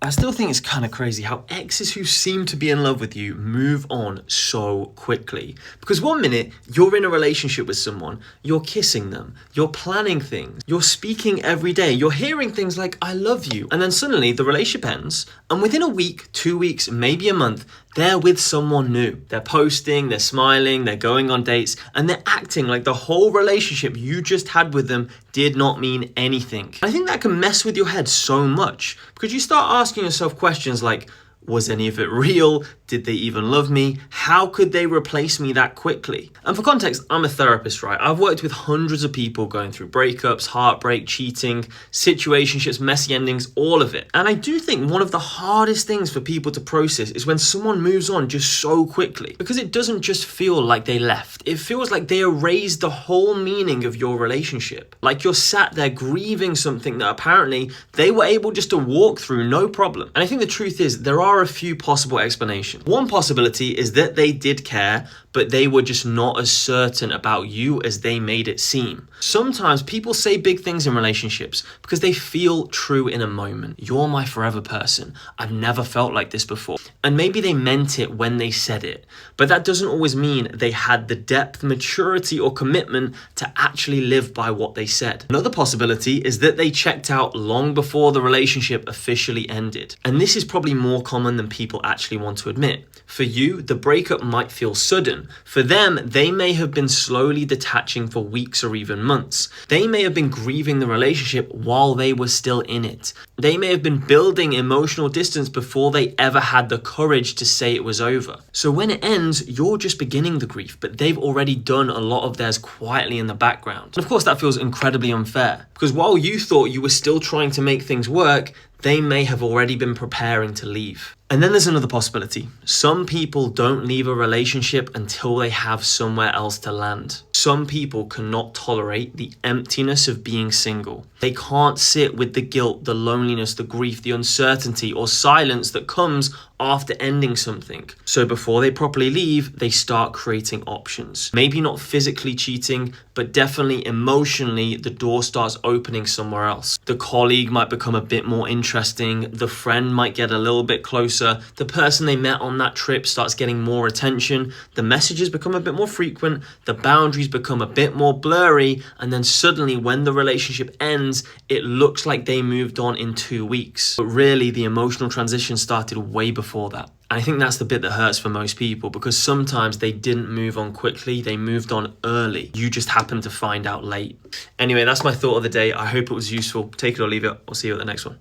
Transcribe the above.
I still think it's kind of crazy how exes who seem to be in love with you move on so quickly. Because one minute you're in a relationship with someone, you're kissing them, you're planning things, you're speaking every day, you're hearing things like, I love you. And then suddenly the relationship ends, and within a week, 2 weeks, maybe a month, they're with someone new. They're posting, they're smiling, they're going on dates, and they're acting like the whole relationship you just had with them did not mean anything. I think that can mess with your head so much because you start asking yourself questions like, was any of it real? Did they even love me? How could they replace me that quickly? And for context, I'm a therapist, right? I've worked with hundreds of people going through breakups, heartbreak, cheating, situationships, messy endings, all of it. And I do think one of the hardest things for people to process is when someone moves on just so quickly, because it doesn't just feel like they left. It feels like they erased the whole meaning of your relationship. Like you're sat there grieving something that apparently they were able just to walk through no problem. And I think the truth is there are a few possible explanations. One possibility is that they did care, but they were just not as certain about you as they made it seem. Sometimes people say big things in relationships because they feel true in a moment. You're my forever person. I've never felt like this before. And maybe they meant it when they said it, but that doesn't always mean they had the depth, maturity, or commitment to actually live by what they said. Another possibility is that they checked out long before the relationship officially ended. And this is probably more common than people actually want to admit. For you, the breakup might feel sudden. For them, they may have been slowly detaching for weeks or even months. They may have been grieving the relationship while they were still in it. They may have been building emotional distance before they ever had the courage to say it was over. So when it ends, you're just beginning the grief, but they've already done a lot of theirs quietly in the background. And of course, that feels incredibly unfair because while you thought you were still trying to make things work, they may have already been preparing to leave. And then there's another possibility. Some people don't leave a relationship until they have somewhere else to land. Some people cannot tolerate the emptiness of being single. They can't sit with the guilt, the loneliness, the grief, the uncertainty, or silence that comes after ending something. So before they properly leave, they start creating options. Maybe not physically cheating, but definitely emotionally, the door starts opening somewhere else. The colleague might become a bit more interesting. The friend might get a little bit closer. The person they met on that trip starts getting more attention. The messages become a bit more frequent. The boundaries become a bit more blurry. And then suddenly when the relationship ends, it looks like they moved on in 2 weeks. But really, the emotional transition started way before that. And I think that's the bit that hurts for most people because sometimes they didn't move on quickly, they moved on early. You just happened to find out late. Anyway, that's my thought of the day. I hope it was useful. Take it or leave it. I'll see you at the next one.